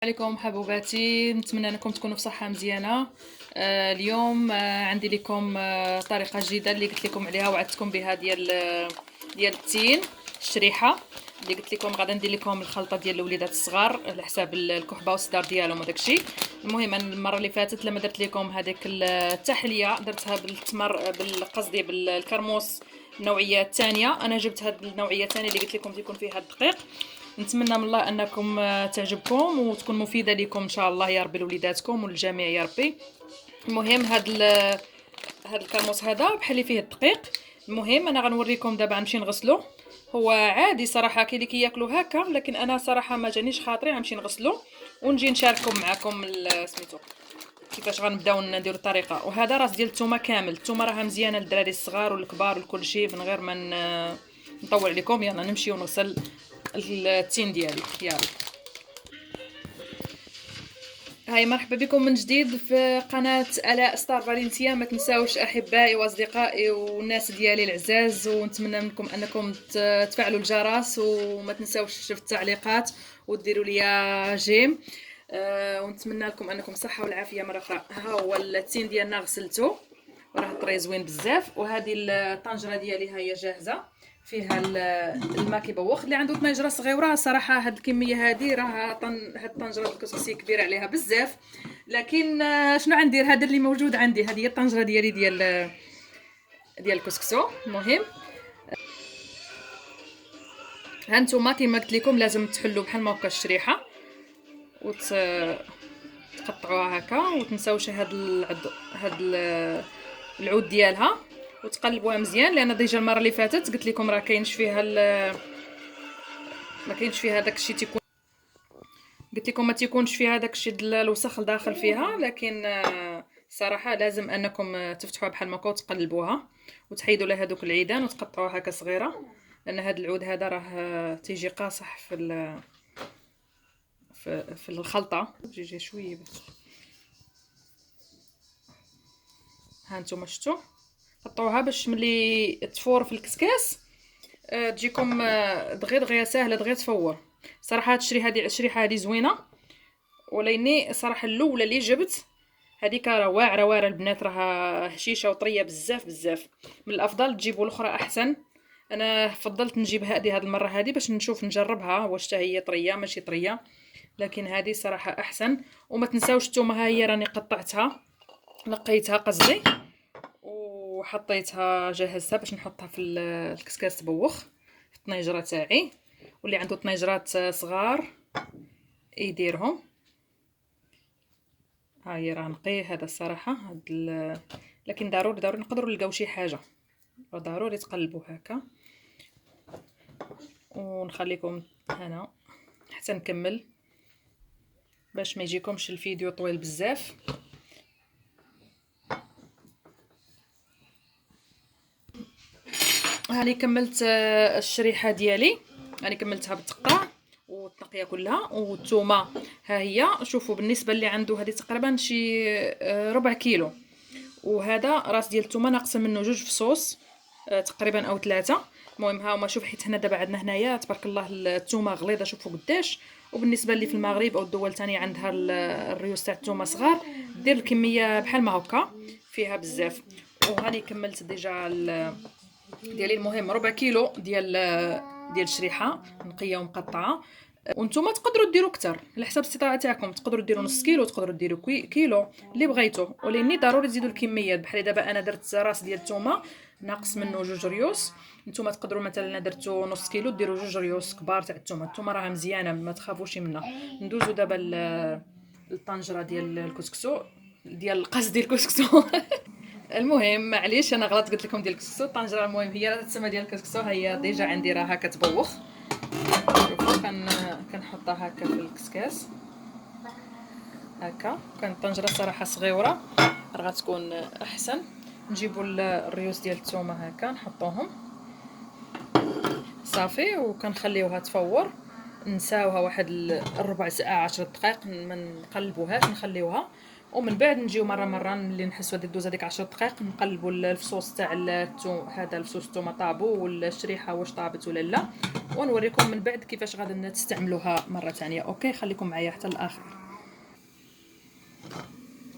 عليكم حبوباتي، نتمنى انكم تكونوا في صحه مزيانه. اليوم عندي لكم طريقه جديده اللي قلت لكم عليها وعدتكم بها ديال التين الشريحه اللي قلت لكم غادي ندير لكم الخلطه ديال الوليدات الصغار على حساب الكحبه والصدار ديالهم وداكشي. المهم أنا المره اللي فاتت لما درت لكم هذيك التحليه درتها بالتمر قصدي بالكرموس النوعيه الثانيه. انا جبت هذه النوعيه الثانيه اللي قلت لكم تكون فيها الدقيق. نتمنى من الله انكم تعجبكم وتكون مفيده لكم ان شاء الله يا ربي لوليداتكم وللجميع يا ربي. المهم هذا الكرموس هذا بحال اللي فيه الدقيق. المهم انا غنوريكم دابا غنمشي نغسلو. هو عادي صراحه كاين اللي كياكلوا هكا، لكن انا صراحه ما جانيش خاطري غنمشي نغسلو ونجي نشارككم معكم سميتو كيفاش غنبداو نديروا الطريقه. وهذا راس ديال الثومه كامل، الثومه راها مزيانه للدراري الصغار والكبار وكل شيء. من غير ما نطول عليكم يلا نمشيو نغسل التين ديالي. يلا هاي مرحبا بكم من جديد في قناة آلاء ستار فالنسيا. ما تنساوش احبائي واصدقائي والناس ديالي العزاز، ونتمنى منكم انكم تفعلوا الجرس وما تنساوش في التعليقات وديروا لي جيم. ونتمنى لكم انكم صحه والعافيه مره اخرى. ها هو التين ديالنا غسلته وراه طري زوين بزاف. وهذه الطنجره ديالي ها هي جاهزه، فيها الماء كيبوخ. اللي عنده طنجره صغيره صراحه هاد الكميه هذه راه هاد الطنجره الكسكسي كبيره عليها بزاف، لكن شنو غندير؟ هذا اللي موجود عندي، هذه هي الطنجره ديالي ديال الكسكسو. المهم هانتوما كيما قلت لكم لازم تحلوا بحال ما هكا الشريحه تقطعوها هكا، وتنساوش العود ديالها وتقلبوها مزيان، لان ديجا المره اللي فاتت قلت لكم راه كاينش فيها ما كاينش فيها داكشي تيكون، قلت لكم ما تيكونش فيها داكشي الوسخ داخل فيها. لكن صراحه لازم انكم تفتحوها بحال هكا وتقلبوها وتحيدوا لها هذوك العيدان وتقطعوها هكا صغيره، لان هذا العود هذا راه تيجي قاصح في الخلطه. جي شويه بس. ها نتوما شفتوا قطعوها باش ملي تفور في الكسكاس تجيكم دغيا ساهله دغيا تفور. صراحه هاد الشريحه هذه زوينه، ولاني صراحه الاولى اللي جبت هذيك راه واعره البنات، راها هشيشه وطريه بزاف بزاف. من الافضل تجيبوا الاخرى احسن. انا فضلت نجيب هذه المره هذه باش نشوف نجربها واش حتى هي طريه ماشي طريه، لكن هذه صراحه احسن. وما تنساوش الثومه ها هي راني قطعتها نقيتها قصدي وحطيتها جهزتها باش نحطها في الكسكاس تبوخ في الطنيجره تاعي. واللي عنده طنيجرات صغار يديرهم. ها هي راه نقيه هذا الصراحه لكن ضروري نقدروا نلقاو شي حاجه، ضروري تقلبوا هكا. ونخليكم هنا حتى نكمل باش ما يجيكمش الفيديو طويل بزاف. هاني كملت الشريحه ديالي، هاني كملتها بالتقطاع والتنقيه كلها. والثومه ها هي شوفوا بالنسبه اللي عنده هذه تقريبا شي ربع كيلو، وهذا راس ديال الثومه ناقصه منه 2 فصوص تقريبا او 3. المهم ها هما شوف، حيت هنا دابا عندنا هنايا تبارك الله الثومه غليظه شوفوا قداش. وبالنسبه اللي في المغرب او الدول الثانيه عندها الريوس تاع الثومه صغار، دير الكميه بحال ما هكا فيها بزاف. وهاني كملت ديجا ديالي. المهم ربع كيلو ديال الشريحه نقيه ومقطعه. وانتم تقدروا ديروا اكثر على حسب الاستطاعه تاعكم، تقدروا ديروا نص كيلو، تقدروا ديروا كيلو اللي بغيتو. ولاني ضروري تزيدوا الكميات. بحال دابا انا درت راس ديال الثومه ناقص منه 2 ريوس، نتوما تقدروا مثلا درتو نص كيلو ديروا 2 ريوس كبار تاع الثومه راها مزيانه ما تخافوش منها. ندوزو دابا الطنجره ديال الكسكسو ديال قصدي الكسكسو المهم معليش انا غلط قلت لكم ديال الكسكسو الطنجره. المهم هي راه تسمى ديال الكسكسو، هي ديجا عندي راها كتبوخ. شوفوا كنحطها هكا في الكسكاس هكا. كان الطنجره صراحه صغيره راه غتكون احسن. نجيبوا الريوس ديال الثومه هكا نحطوهم صافي وكنخليوها تفور. نساوها واحد الربع ساعه 10 دقائق ما نقلبوهاش نخليوها. ومن بعد نجيو مره ملي نحسوا هذه دوز هذيك 10 دقائق نقلبوا الفصوص تاع هذا الفصوص الثومه طابو والشريحه واش طابت ولا لا، ونوريكم من بعد كيفاش غادي تستعملوها مره ثانيه. اوكي خليكم معايا حتى الاخر.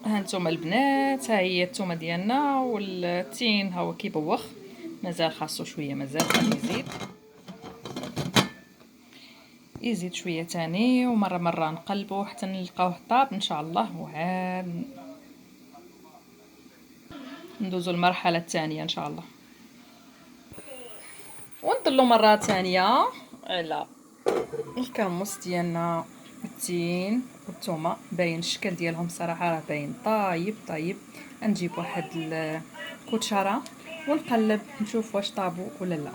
ها نتوما البنات، ها هي الثومه ديالنا والتين ها هو كيبوخ، مازال خاصو شويه، مازال غادي يزيد شويه تاني، ومره نقلبوا حتى نلقاوه طاب ان شاء الله، وعاد ندوزو المرحله الثانيه ان شاء الله، ونطلو مره ثانيه على الكرموس ديالنا. التين والثومه باين الشكل ديالهم صراحه راه باين طايب. نجيب واحد الكوتشاره ونقلب نشوف واش طابوا ولا لا.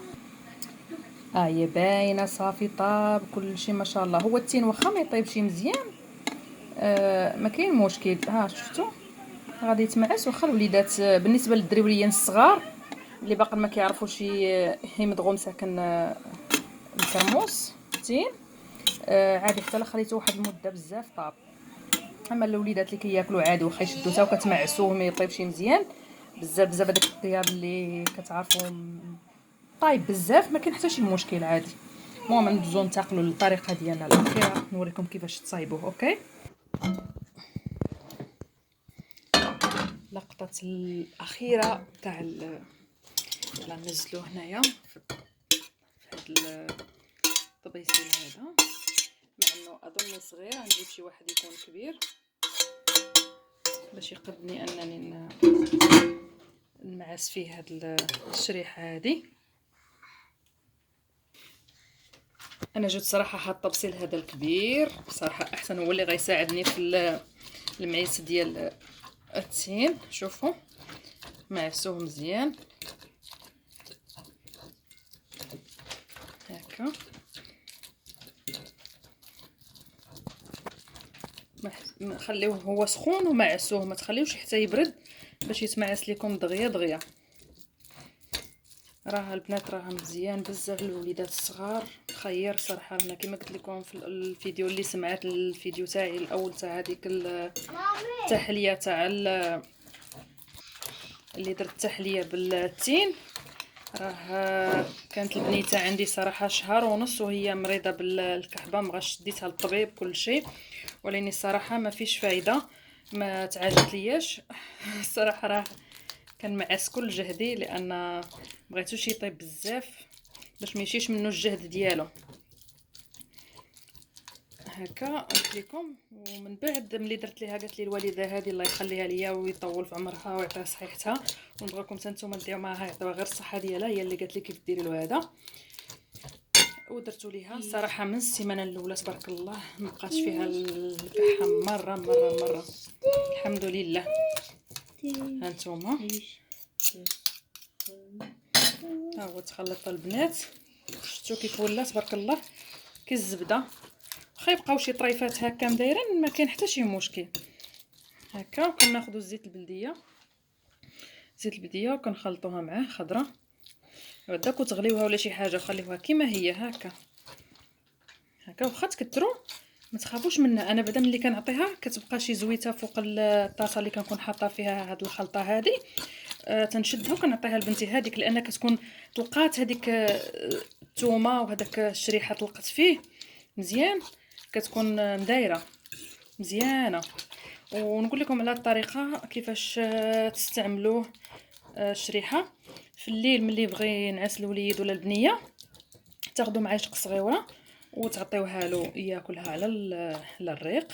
هي باينه صافي طاب كلشي ما شاء الله. هو التين واخا ما يطيبش مزيان ما كاين مشكل. ها شفتوا غادي يتمعس، واخا الوليدات بالنسبه للدريوليين الصغار اللي باقي ما كيعرفوش يمضغوا مساكن الكرموس التين عادي حتى لا خليته واحد المده بزاف طاب. اما الوليدات اللي كياكلوا عادي واخا يشدو تا وكتمعسوه ما يطيبش مزيان بزاف هذاك الطياب اللي كتعرفوا طايب بزاف ما كاين حتى شي مشكل عادي. المهم ندوزو ننتقلوا للطريقه ديالنا الاخيره نوريكم كيفاش تصايبوه. اوكي لقطه الاخيره تاع يلا ننزلو هنايا في هذا الطبيسيل هذا، مع انه اظن صغير نجيب شي واحد يكون كبير باش يقدني انني نمعس فيه هاد الشريحه هذه. انا جبت صراحه هاد الطبسيل هذا الكبير بصراحه احسن، هو اللي غيساعدني في المعيس ديال التين. شوفوا معسوه مزيان هكا، خليوه هو سخون ومعسوه، ما تخليوش حتى يبرد باش يتمعس لكم دغيا. راه البنات راه مزيان بزاف للوليدات الصغار، خير صراحه. انا كما قلت لكم في الفيديو اللي سمعت الفيديو تاعي الاول تاع هذيك التحليه تاع اللي درت تحليه بالتين، راه كانت البنيته عندي صراحه شهر ونص وهي مريضه بالكحبه، مغاش ديتها للطبيب كل شيء، ولكن الصراحه ما فيش فايده، ما تعالجت لياش الصراحه. راه كان معس كل جهدي لان بغيتوش يطيب بزاف باش ما يمشيش منه الجهد ديالو. هكا قلت لكم. ومن بعد ملي درت ليها قالت لي الوالده هذه الله يخليها ليا ويطول في عمرها ويعطيها صحيحتها، ونبغيكم حتى نتوما ديروا معاها يعطيوها غير الصحه ديالها، هي اللي قالت لي كيف ديري له هذا. ودرتو ليها صراحه من السيمانه الاولى تبارك الله مبقاتش فيها الكحه مره الحمد لله. ها نتوما ها هو تخلط البنات، شفتوا كيف ولا تبارك الله كي الزبده. واخا يبقاو شي طريفات هكا مدايرين ما كاين حتى شي مشكل. هكا كناخذوا الزيت البلديه وكنخلطوها معاه خضره بعدا وتغليوها ولا شي حاجه وخليوها كما هي هكا. واخا تكثروا ما تخافوش منها. انا بعدا ملي كنعطيها كتبقى شي زويته فوق الطاسه اللي كنكون حاطه فيها هاد الخلطه هذه تنشدها وكنعطيها لبنتي هذيك، لان كتكون طلقات هذيك الثومه وهذاك الشريحه طلقت فيه مزيان، كتكون مدايره مزيانه. ونقول لكم على الطريقه كيفاش تستعملوه الشريحه في الليل ملي بغي ينعس الوليد ولا البنيه، تاخذوا معالق صغيره وتعطيوها له ياكلها على الريق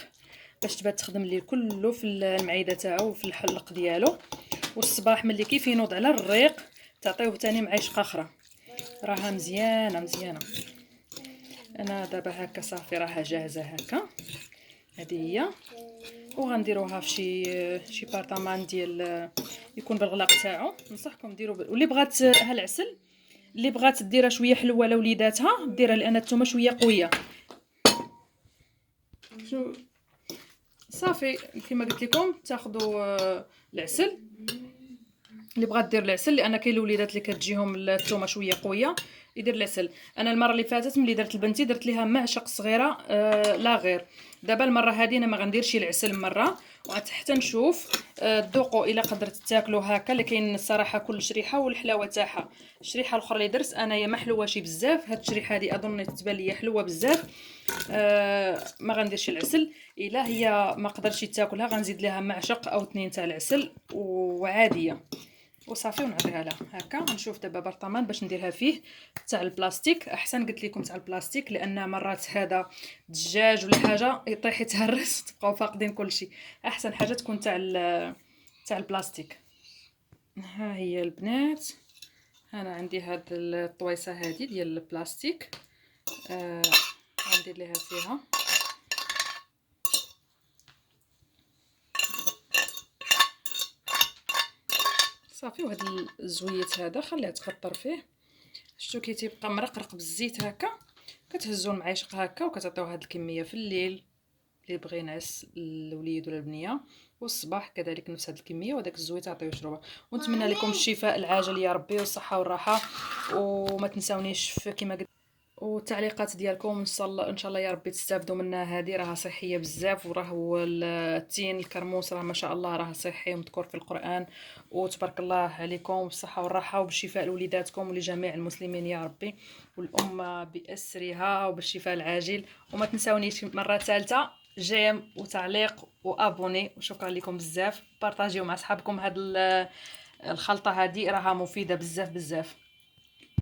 باش تبات تخدم الليل كله في المعده تاعو وفي الحلق ديالو، والصباح ملي كيف ينوض على الريق تعطيوه ثاني معيشقه اخرى. راها مزيانه. انا دابا هكا صافي راها جاهزه هكا، هذه هي. وغنديروها في شي بارطمان ديال يكون بالغلاق تاعو. ننصحكم ديروا واللي بغات ها العسل اللي بغات ديرها شويه حلوه لوليداتها ديرها، لان الثومه شويه قويه. شو صافي كما قلت لكم تاخذوا العسل اللي بغات دير العسل، لان كاين الوليدات اللي كتجيهم الثومه شويه قويه يدير العسل. انا المره اللي فاتت ملي درت لبنتي درت ليها معشق صغيره لا غير. دابا المره هذه انا ما غنديرش العسل مره، وحتى نشوف تذوقوا الا قدرت تاكلوا هكا. لكن الصراحه كل شريحه والحلاوه تاعها. الشريحه الاخرى اللي درت انايا ما حلوهاش بزاف، هاد الشريحه هذه اظن تبان لي حلوه بزاف. ما غنديرش العسل. الا هي ما قدرتش تاكلها غنزيد لها معشق او 2 تاع العسل وعاديه وصافي، ونعطيها لها هكا. نشوف دابا برطمان باش نديرها فيه تاع البلاستيك. احسن قلت لكم تاع البلاستيك، لان مرات هذا دجاج ولا حاجه يطيح يتهرس تبقاو فاقدين كلشي. احسن حاجه تكون تاع البلاستيك. ها هي البنات، انا عندي هاد الطويصه هذه ديال البلاستيك. غندير ليها فيها صافي. وهاد الزويت هذا خليه تخطر فيه. شفتو كي تيبقى مرقرق بالزيت هكا، كتهزوا المعيشق هكا وكتعطيو هاد الكميه في الليل اللي بغى ينعس الوليد ولا البنيه، والصباح كذلك نفس هاد الكميه. وداك الزويت عطيوه شروبه. ونتمنى لكم الشفاء العاجل يا ربي والصحه والراحه. وما تنساونيش في كما قلت والتعليقات ديالكم. ان شاء الله يا ربي تستافدوا منها. هذه راها صحيه بزاف، وراه هو التين الكرموس راه ما شاء الله راه صحي ومذكور في القران. وتبارك الله عليكم بالصحه والراحه وبالشفاء لوليداتكم ولجميع المسلمين يا ربي، والامه باسرها وبالشفاء العاجل. وما تنساونيش مره ثالثه جيم وتعليق وابوني. وشكرا لكم بزاف. بارطاجيو مع اصحابكم هاد الخلطه هذه راها مفيده بزاف بزاف.